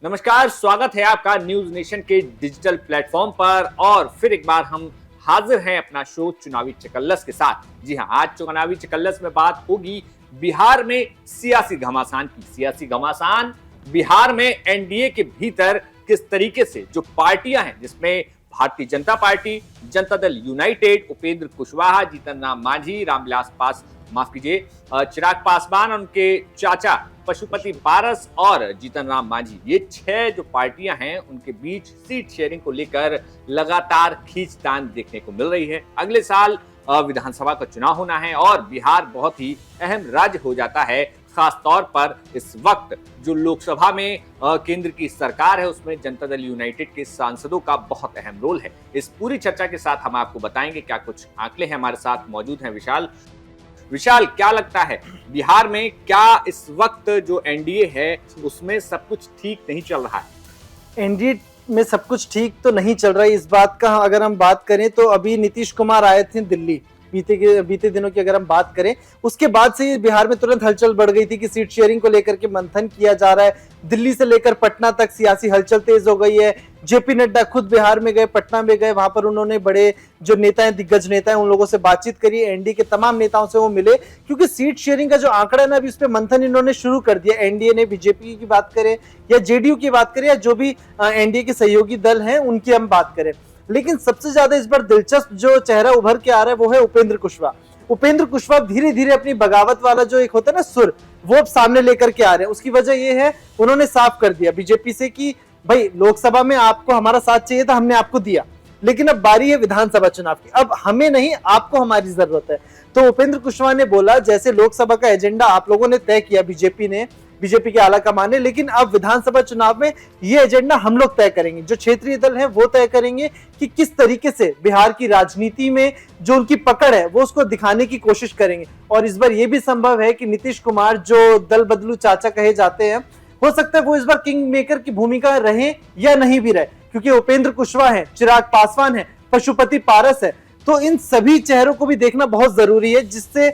नमस्कार, स्वागत है आपका न्यूज नेशन के डिजिटल प्लेटफॉर्म पर। और फिर एक बार हम हाजिर हैं अपना शो चुनावी चकल्लस के साथ। जी हां, आज चुनावी चकल्लस में बात होगी बिहार में सियासी घमासान की। सियासी घमासान बिहार में एनडीए के भीतर किस तरीके से जो पार्टियां हैं, जिसमें भारतीय जनता पार्टी, जनता दल यूनाइटेड, उपेंद्र कुशवाहा, जीतन राम मांझी, चिराग पासवान, उनके चाचा पशुपति पारस और जीतन राम मांझी, ये 6 जो पार्टियां हैं उनके बीच सीट शेयरिंग को लेकर लगातार खींचतान देखने को मिल रही है। अगले साल विधानसभा का चुनाव होना है और बिहार बहुत ही अहम राज्य हो जाता है। खास तौर पर इस वक्त जो लोकसभा में केंद्र की सरकार है, उसमें जनता दल यूनाइटेड के सांसदों का बहुत अहम रोल है। इस पूरी चर्चा के साथ हम आपको बताएंगे क्या कुछ आंकड़े हैं। हमारे साथ मौजूद हैं विशाल, क्या लगता है बिहार में क्या इस वक्त जो एनडीए है उसमें सब कुछ ठीक नहीं चल रहा है? एनडीए में सब कुछ ठीक तो नहीं चल रहा है। इस बात का अगर हम बात करें तो अभी नीतीश कुमार आए थे दिल्ली, बीते दिनों की अगर हम बात करें, उसके बाद से बिहार में तुरंत हलचल बढ़ गई थी कि सीट शेयरिंग को लेकर के मंथन किया जा रहा है। दिल्ली से लेकर पटना तक सियासी हलचल तेज हो गई है। जेपी नड्डा खुद बिहार में गए, पटना में गए, वहां पर उन्होंने बड़े जो नेता हैं, दिग्गज नेता हैं, उन लोगों से बातचीत करी। एनडीए के तमाम नेताओं से वो मिले, क्योंकि सीट शेयरिंग का जो आंकड़ा है ना, अभी उस पर मंथन इन्होंने शुरू कर दिया। एनडीए ने, बीजेपी की बात करें या जेडीयू की बात करें या जो भी एनडीए के सहयोगी दल हैं उनकी हम बात करें, लेकिन सबसे ज्यादा इस बार दिलचस्प जो चेहरा उभर के आ रहा है वो है उपेंद्र कुशवाहा। उपेंद्र कुशवाहा धीरे धीरे अपनी बगावत वाला जो एक होता है ना सुर, वो अब सामने लेकर के आ रहे हैं। उसकी वजह ये है, उन्होंने साफ कर दिया बीजेपी से कि भाई लोकसभा में आपको हमारा साथ चाहिए था, हमने आपको दिया, लेकिन अब बारी है विधानसभा चुनाव की, अब हमें नहीं आपको हमारी जरूरत है। तो उपेंद्र कुशवाहा ने बोला, जैसे लोकसभा का एजेंडा आप लोगों ने तय किया, बीजेपी के आला कमान ने, लेकिन अब विधानसभा चुनाव में ये एजेंडा हम लोग तय करेंगे। जो क्षेत्रीय दल हैं वो तय करेंगे कि किस तरीके से बिहार की राजनीति में जो उनकी पकड़ है वो उसको दिखाने की कोशिश करेंगे। और इस बार ये भी संभव है कि नीतीश कुमार, जो दल बदलू चाचा कहे जाते हैं, हो सकता है वो इस बार किंग मेकर की भूमिका रहे या नहीं भी रहे, क्योंकि उपेंद्र कुशवाहा है, चिराग पासवान है, पशुपति पारस है। तो इन सभी चेहरों को भी देखना बहुत जरूरी है, जिससे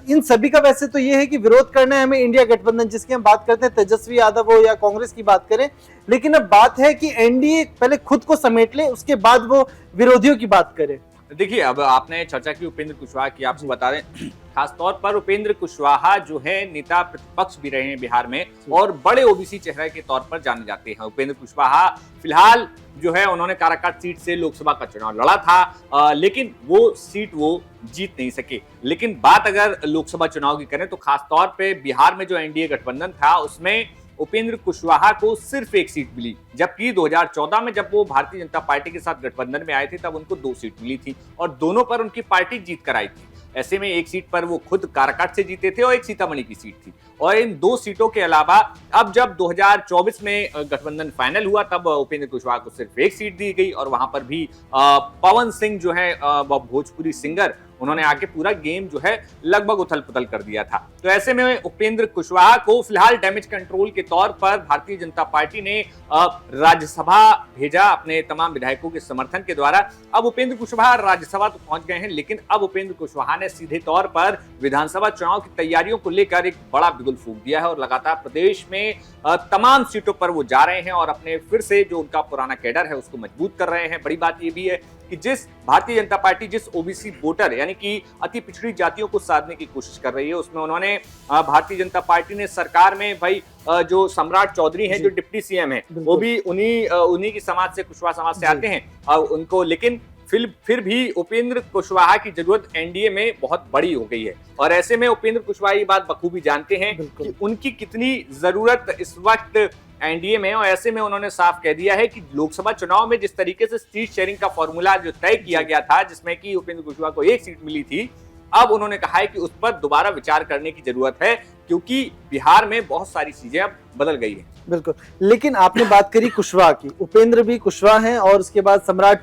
इन सभी का वैसे तो ये है कि विरोध करना है हमें इंडिया गठबंधन, जिसकी हम बात करते हैं, तेजस्वी यादव हो या कांग्रेस की बात करें, लेकिन अब बात है कि एनडीए पहले खुद को समेट ले, उसके बाद वो विरोधियों की बात करे। देखिए, अब आपने चर्चा की उपेंद्र कुशवाहा की, आपको बता दें खास तौर पर उपेंद्र कुशवाहा जो है नेता प्रतिपक्ष भी रहे हैं बिहार में और बड़े ओबीसी चेहरे के तौर पर जाने जाते हैं। उपेंद्र कुशवाहा फिलहाल जो है उन्होंने काराकाट सीट से लोकसभा का चुनाव लड़ा था, लेकिन वो सीट वो जीत नहीं सके। लेकिन बात अगर लोकसभा चुनाव की करें तो खास तौर पे बिहार में जो एनडीए गठबंधन था उसमें उपेंद्र कुशवाहा को सिर्फ एक सीट मिली, जबकि 2014 में जब वो भारतीय जनता पार्टी के साथ गठबंधन में आए थे तब उनको 2 सीट मिली थी और दोनों पर उनकी पार्टी जीत कर आई थी। ऐसे में एक सीट पर वो खुद काराकाट से जीते थे और एक सीतामढ़ी की सीट थी। और इन 2 सीटों के अलावा अब जब 2024 में गठबंधन फाइनल हुआ तब उपेंद्र कुशवाहा को सिर्फ एक सीट दी गई और वहां पर भी पवन सिंह जो है भोजपुरी सिंगर, उन्होंने आके पूरा गेम जो है लगभग उथल पुथल कर दिया था। तो ऐसे में उपेंद्र कुशवाहा को फिलहाल डैमेज कंट्रोल के तौर पर भारतीय जनता पार्टी ने राज्यसभा भेजा अपने तमाम विधायकों के समर्थन के द्वारा। अब उपेंद्र कुशवाहा राज्यसभा तो पहुंच गए हैं, लेकिन अब उपेंद्र कुशवाहा ने सीधे तौर पर विधानसभा चुनाव की तैयारियों को लेकर एक बड़ा बिगुल फूंक दिया है और लगातार प्रदेश में तमाम सीटों पर वो जा रहे हैं और अपने फिर से जो उनका पुराना कैडर है उसको मजबूत कर रहे हैं। बड़ी बात ये भी है कि जिस भारतीय जनता पार्टी जिस ओबीसी वोटर यानी कि अति पिछड़ी जातियों को साधने की कोशिश कर रही है, उसमें उन्होंने भारतीय जनता पार्टी ने सरकार में भाई जो सम्राट चौधरी हैं जो डिप्टी सीएम हैं, वो भी उन्हीं की समाज से, कुशवाहा समाज से आते हैं उनको, लेकिन फिर भी उपेंद्र कुशवाहा की जरूरत एनडीए में बहुत बड़ी हो गई है। और ऐसे में उपेंद्र कुशवाहा ये बात बखूबी जानते हैं कि उनकी कितनी जरूरत इस वक्त एनडीए में। और ऐसे में उन्होंने साफ कह दिया है कि लोकसभा चुनाव में जिस तरीके से सीट शेयरिंग का फॉर्मूला जो तय किया गया था, जिसमें कि उपेंद्र कुशवाहा को एक सीट मिली थी, अब उन्होंने कहा है कि उस पर दोबारा विचार करने की जरूरत है, क्योंकि बिहार में बहुत सारी चीजें अब बदल गई है। बिल्कुल, लेकिन आपने बात करी कुशवाहा की, उपेंद्र भी कुशवाहा हैं और उसके बाद सम्राट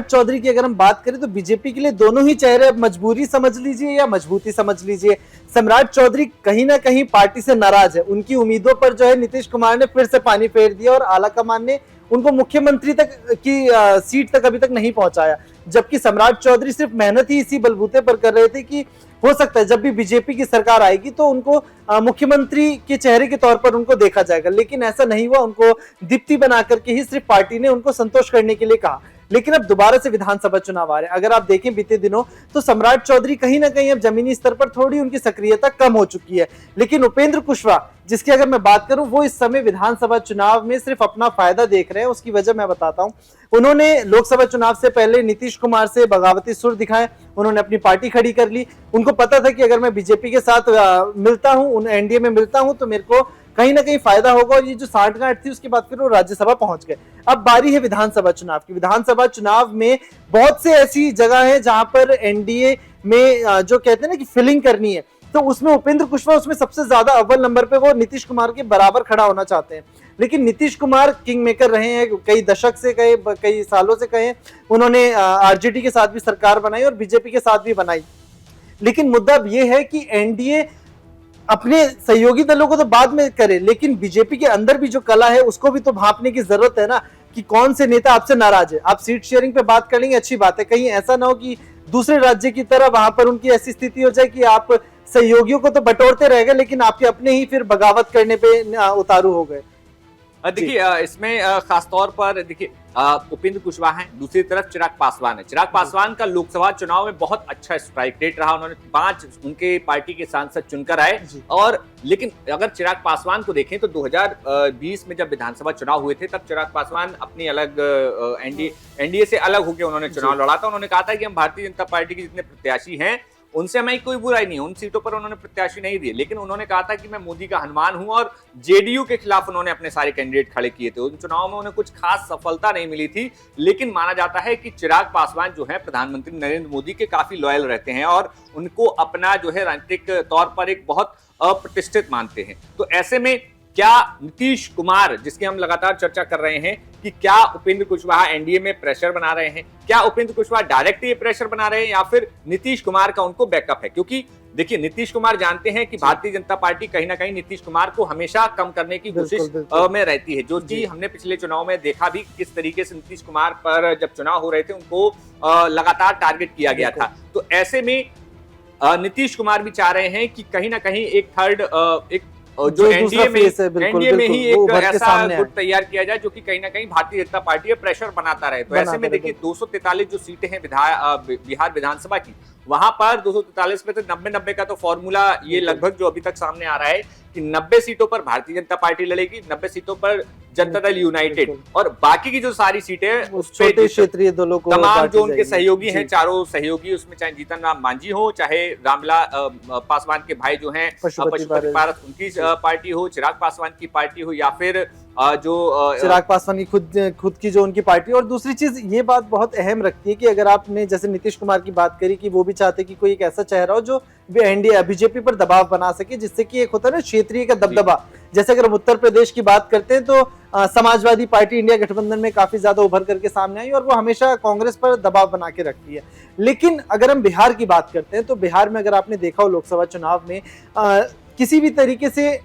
चौधरी की अगर हम बात करें तो बीजेपी के लिए दोनों ही चेहरे अब मजबूरी समझ लीजिए या मजबूती समझ लीजिए। सम्राट चौधरी कहीं ना कहीं पार्टी से नाराज है, उनकी उम्मीदों पर जो है नीतीश कुमार ने फिर से पानी फेर दिया और आला कमान ने उनको मुख्यमंत्री तक की सीट तक अभी तक नहीं पहुंचाया, जबकि सम्राट चौधरी सिर्फ मेहनत ही इसी बलबूते पर कर रहे थे कि हो सकता है जब भी बीजेपी की सरकार आएगी तो उनको मुख्यमंत्री के चेहरे के तौर पर उनको देखा जाएगा, लेकिन ऐसा नहीं हुआ। उनको दीप्ति बना करके ही सिर्फ पार्टी ने उनको संतोष करने के लिए कहा। लेकिन अब दोबारा से विधानसभा चुनाव आ रहे हैं। अगर आप देखें बीते दिनों तो सम्राट चौधरी कहीं ना कहीं अब जमीनी स्तर पर थोड़ी उनकी सक्रियता कम हो चुकी है, लेकिन उपेंद्र कुशवाहा, जिसकी अगर मैं बात करूं, वो इस समय विधानसभा चुनाव में सिर्फ अपना फायदा देख रहे हैं। उसकी वजह मैं बताता हूं। उन्होंने लोकसभा चुनाव से पहले नीतीश कुमार से बगावती सुर दिखाए, उन्होंने अपनी पार्टी खड़ी कर ली। उनको पता था कि अगर मैं बीजेपी के साथ मिलता हूं, एनडीए में मिलता हूं, तो मेरे को कहीं ना कहीं फायदा होगा। और ये जो साठगांठ थी, उसके बाद फिर वो राज्यसभा पहुंच गए। अब बारी है विधानसभा चुनाव की। विधानसभा चुनाव में बहुत से ऐसी जगह है जहां पर एनडीए में जो कहते हैं ना कि फिलिंग करनी है, तो उसमें उपेंद्र कुशवाहा उसमें सबसे ज्यादा अव्वल नंबर पे वो नीतीश कुमार के बराबर खड़ा होना चाहते हैं। लेकिन नीतीश कुमार किंग मेकर रहे हैं, कई दशक से कहे, कई सालों से कहे। उन्होंने आरजेडी के साथ भी सरकार बनाई और बीजेपी के साथ भी बनाई। लेकिन मुद्दा अब ये है कि एनडीए अपने सहयोगी दलों को तो बाद में करे, लेकिन बीजेपी के अंदर भी जो कला है उसको भी तो भांपने की जरूरत है ना, कि कौन से नेता आपसे नाराज है। आप सीट शेयरिंग पे बात कर लेंगे, अच्छी बात है, कहीं ऐसा ना हो कि दूसरे राज्य की तरह वहां पर उनकी ऐसी स्थिति हो जाए कि आप सहयोगियों को तो बटोरते रह गए, लेकिन आपके अपने ही फिर बगावत करने पे उतारू हो गए। देखिए इसमें खासतौर पर देखिए उपेंद्र कुशवाहा हैं, दूसरी तरफ चिराग पासवान है। चिराग पासवान का लोकसभा चुनाव में बहुत अच्छा स्ट्राइक रेट रहा। उन्होंने 5 उनके पार्टी के सांसद चुनकर आए। और लेकिन अगर चिराग पासवान को देखें तो 2020 में जब विधानसभा चुनाव हुए थे, तब चिराग पासवान अपनी अलग एनडीए से अलग होकर उन्होंने चुनाव लड़ा था। उन्होंने कहा था कि हम भारतीय जनता पार्टी के जितने प्रत्याशी हैं उनसे हमें कोई बुराई नहीं है, उन सीटों पर उन्होंने प्रत्याशी नहीं दिए, लेकिन उन्होंने कहा था कि मैं मोदी का हनुमान हूं। और जेडीयू के खिलाफ उन्होंने अपने सारे कैंडिडेट खड़े किए थे। उन चुनाव में उन्हें कुछ खास सफलता नहीं मिली थी, लेकिन माना जाता है कि चिराग पासवान जो है प्रधानमंत्री नरेंद्र मोदी के काफी लॉयल रहते हैं और उनको अपना जो है राजनीतिक तौर पर एक बहुत अप्रतिष्ठित मानते हैं। तो ऐसे में क्या नीतीश कुमार, जिसकी हम लगातार चर्चा कर रहे हैं कि क्या उपेंद्र कुशवाहा एनडीए में प्रेशर बना रहे हैं, क्या उपेंद्र कुशवाहा डायरेक्ट ये प्रेशर बना रहे हैं या फिर नीतीश कुमार का उनको बैकअप है? क्योंकि देखिए नीतीश कुमार जानते हैं कि भारतीय जनता पार्टी कहीं ना कहीं नीतीश कुमार को हमेशा कम करने की कोशिश में रहती है। जो चीज हमने पिछले चुनाव में देखा भी, किस तरीके से नीतीश कुमार पर जब चुनाव हो रहे थे उनको लगातार टारगेट किया गया था। तो ऐसे में नीतीश कुमार भी चाह रहे हैं कि कहीं ना कहीं एक थर्ड एक जो एनडीए में ही एक ऐसा गुट तैयार किया जाए जो कि कहीं ना कहीं भारतीय जनता पार्टी पर प्रेशर बनाता रहे। तो ऐसे में देखिए 243 जो सीटें हैं बिहार विधानसभा की, वहां पर 243 में तो 90-90 का तो फॉर्मूला ये लगभग जो अभी तक सामने आ रहा है कि 90 सीटों पर भारतीय जनता पार्टी लड़ेगी, 90 सीटों पर जनता दल यूनाइटेड, और बाकी की जो सारी सीटें उस पे क्षेत्रीय दलों को तमाम जो उनके सहयोगी हैं, चारों सहयोगी, उसमें चाहे जीतन राम मांझी हो, चाहे रामविलास पासवान के भाई जो हैं पशुपति पारस, उनकी पार्टी हो, चिराग पासवान की पार्टी हो, या फिर जो चिराग पासवान की खुद की जो उनकी पार्टी। और दूसरी चीज ये बात बहुत अहम रखती है कि अगर आपने जैसे नीतीश कुमार की बात करी कि वो भी चाहते कि कोई एक ऐसा चेहरा हो जो एनडीए बीजेपी पर दबाव बना सके, जिससे कि एक होता है ना क्षेत्रीय का दबदबा। जैसे अगर हम उत्तर प्रदेश की बात करते हैं तो समाजवादी पार्टी इंडिया गठबंधन में काफी ज्यादा उभर करके सामने आई और वो हमेशा कांग्रेस पर दबाव बना के रखती है। लेकिन अगर हम बिहार की बात करते हैं तो बिहार में अगर आपने देखा हो लोकसभा चुनाव में किसी भी तरीके से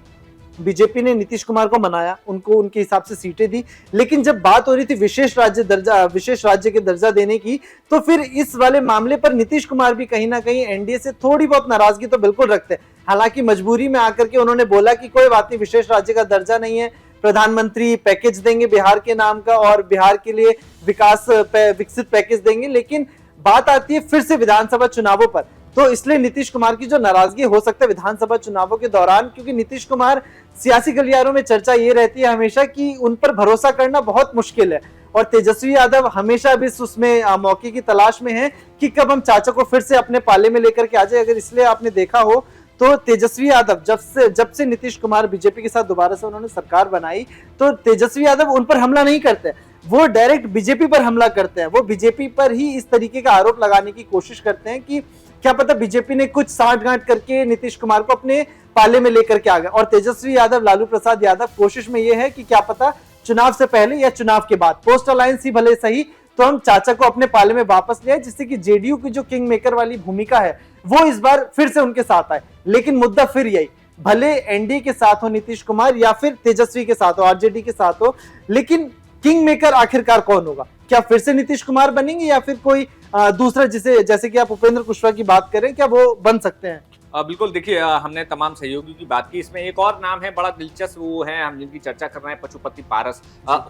बीजेपी ने नीतीश कुमार को मनाया, उनको उनके हिसाब से सीटें दी, लेकिन जब बात हो रही थी विशेष राज्य के दर्जा देने की, तो फिर इस वाले मामले पर नीतीश कुमार भी कहीं ना कहीं एनडीए से थोड़ी बहुत नाराजगी तो बिल्कुल रखते हैं। हालांकि मजबूरी में आकर के उन्होंने बोला कि कोई बात नहीं, विशेष राज्य का दर्जा नहीं है, प्रधानमंत्री पैकेज देंगे बिहार के नाम का और बिहार के लिए विकसित पैकेज देंगे। लेकिन बात आती है फिर से विधानसभा चुनावों पर, तो इसलिए नीतीश कुमार की जो नाराजगी हो सकता है विधानसभा चुनावों के दौरान, क्योंकि नीतीश कुमार सियासी गलियारों में चर्चा ये रहती है हमेशा कि उन पर भरोसा करना बहुत मुश्किल है, और तेजस्वी यादव हमेशा भी उसमें मौके की तलाश में है कि कब हम चाचा को फिर से अपने पाले में लेकर के आ जाए। अगर इसलिए आपने देखा हो तो तेजस्वी यादव जब से नीतीश कुमार बीजेपी के साथ दोबारा से उन्होंने सरकार बनाई, तो तेजस्वी यादव उन पर हमला नहीं करते, वो डायरेक्ट बीजेपी पर हमला करते हैं। वो बीजेपी पर ही इस तरीके का आरोप लगाने की कोशिश करते हैं कि क्या पता बीजेपी ने कुछ साठगांठ करके नीतीश कुमार को अपने पाले में लेकर के आ गए। और तेजस्वी यादव, लालू प्रसाद यादव कोशिश में ये है कि क्या पता चुनाव से पहले या चुनाव के बाद पोस्ट अलायंस ही भले सही, तो हम चाचा को अपने पाले में वापस ले आए, जिससे कि जेडीयू की जो किंग मेकर वाली भूमिका है वो इस बार फिर से उनके साथ आए। लेकिन मुद्दा फिर यही, भले एनडीए के साथ हो नीतीश कुमार या फिर तेजस्वी के साथ हो, आरजेडी के साथ हो, लेकिन किंग मेकर आखिरकार कौन होगा? क्या फिर से नीतीश कुमार बनेंगे या फिर कोई दूसरा जिसे जैसे कि आप उपेंद्र कुशवाहा की बात करें, क्या वो बन सकते हैं? बिल्कुल, देखिए हमने तमाम सहयोगियों की बात की, इसमें एक और नाम है बड़ा दिलचस्प, वो है हम जिनकी चर्चा कर रहे हैं, पशुपति पारस।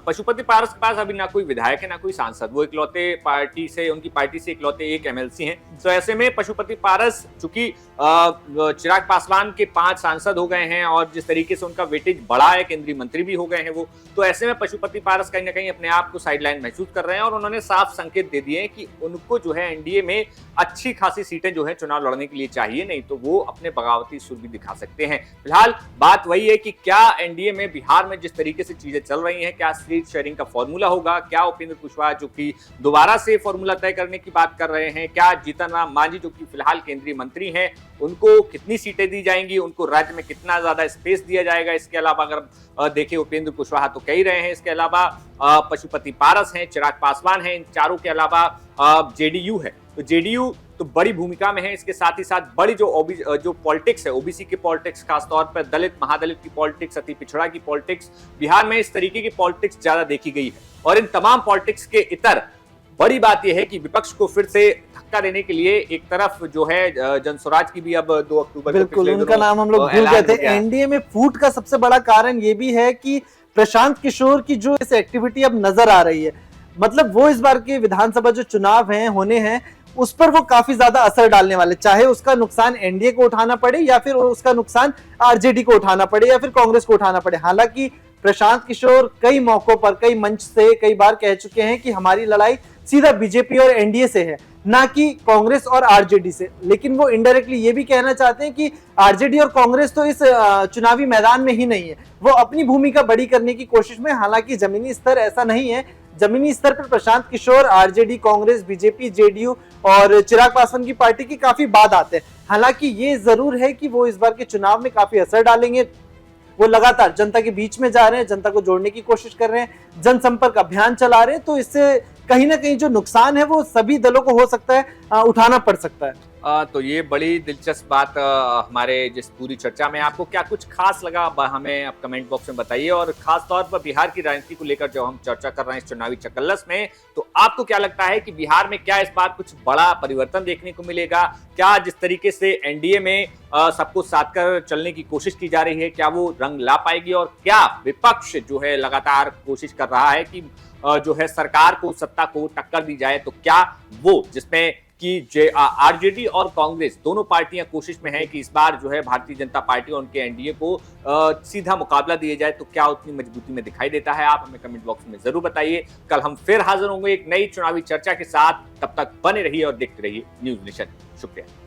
पशुपति पारस के पास अभी ना कोई विधायक है ना कोई सांसद, वो इकलौते उनकी पार्टी से इकलौते एक एमएलसी हैं। तो ऐसे में पशुपति पारस चूंकि चिराग पासवान के 5 सांसद हो गए हैं और जिस तरीके से उनका वेटेज बढ़ा है, केंद्रीय मंत्री भी हो गए हैं वो, तो ऐसे में पशुपति पारस कहीं ना कहीं अपने आप को साइडलाइन महसूस कर रहे हैं और उन्होंने साफ संकेत दे दिए हैं कि उनको जो है एनडीए में अच्छी खासी सीटें जो है चुनाव लड़ने के लिए चाहिए, नहीं तो वो अपने बगावती सुर भी दिखा सकते हैं। फिलहाल बात वही है कि क्या एनडीए में बिहार में जिस तरीके से चीजें चल रही हैं, क्या सीट शेयरिंग का फॉर्मूला होगा, क्या उपेंद्र कुशवाहा जो कि दोबारा से फॉर्मूला तय करने की बात कर रहे हैं, क्या जीतन राम मांझी जो कि फिलहाल केंद्रीय मंत्री हैं, उनको कितनी सीटें दी जाएंगी, उनको राज्य में कितना ज्यादा स्पेस दिया जाएगा। इसके अलावा अगर देखें, उपेंद्र कुशवाहा तो कह ही रहे हैं, इसके अलावा पशुपति पारस हैं, चिराग पासवान हैं, इन चारों के अलावा जेडीयू है, तो जेडीयू तो बड़ी भूमिका में है। इसके साथ ही साथ बड़ी जो पॉलिटिक्स है, ओबीसी की पॉलिटिक्स, खासतौर पर दलित महादलित की पॉलिटिक्स, अति पिछड़ा की पॉलिटिक्स, बिहार में इस तरीके की पॉलिटिक्स ज्यादा देखी गई है। और इन तमाम पॉलिटिक्स के इतर बड़ी बात यह है कि विपक्ष को फिर से धक्का देने के लिए एक तरफ जो है जनस्वराज की भी अब 2 अक्टूबर को बिल्कुल उनका नाम हम लोग भूल गए थे। एनडीए में फूट का सबसे बड़ा कारण ये भी है कि प्रशांत किशोर की जो इस एक्टिविटी अब नजर आ रही है, मतलब वो इस बार के विधानसभा जो चुनाव हैं होने हैं उस पर वो काफी ज्यादा असर डालने वाले, चाहे उसका नुकसान एनडीए को उठाना पड़े या फिर उसका नुकसान आरजेडी को उठाना पड़े या फिर कांग्रेस को उठाना पड़े। हालांकि प्रशांत किशोर कई मौकों पर, कई मंच से कई बार कह चुके हैं कि हमारी लड़ाई सीधा बीजेपी और एनडीए से है, ना कि कांग्रेस और आरजेडी से। लेकिन वो इनडायरेक्टली ये भी कहना चाहते हैं कि आरजेडी और कांग्रेस तो इस चुनावी मैदान में ही नहीं है, वो अपनी भूमिका बड़ी करने की कोशिश में। हालांकि जमीनी स्तर ऐसा नहीं है, जमीनी स्तर पर Prashant Kishor RJD, Congress, BJP, JDU और चिराग पासवान की पार्टी की काफी बाद आते हैं। हालांकि ये जरूर है कि वो इस बार के चुनाव में काफी असर डालेंगे। वो लगातार जनता के बीच में जा रहे हैं, जनता को जोड़ने की कोशिश कर रहे हैं, जनसंपर्क अभियान चला रहे हैं, तो इससे कहीं ना कहीं जो नुकसान है वो सभी दलों को हो सकता है उठाना पड़ सकता है। तो ये बड़ी दिलचस्प बात हमारे जिस पूरी चर्चा में आपको क्या कुछ खास लगा, हमें आप कमेंट बॉक्स में बताइए। और खास तौर पर बिहार की राजनीति को लेकर जब हम चर्चा कर रहे हैं इस चुनावी चकल्लस में, तो आपको क्या लगता है कि बिहार में क्या इस बार कुछ बड़ा परिवर्तन देखने को मिलेगा? क्या जिस तरीके से एनडीए में सबको साथ कर चलने की कोशिश की जा रही है, क्या वो रंग ला पाएगी? और क्या विपक्ष जो है लगातार कोशिश कर रहा है कि जो है सरकार को, सत्ता को टक्कर दी जाए, तो क्या वो जिसमें कि आरजेडी और कांग्रेस दोनों पार्टियां कोशिश में हैं कि इस बार जो है भारतीय जनता पार्टी और उनके एनडीए को सीधा मुकाबला दिया जाए, तो क्या उतनी मजबूती में दिखाई देता है? आप हमें कमेंट बॉक्स में जरूर बताइए। कल हम फिर हाजिर होंगे एक नई चुनावी चर्चा के साथ, तब तक बने रहिए और देखते रहिए न्यूज़ नेशन। शुक्रिया।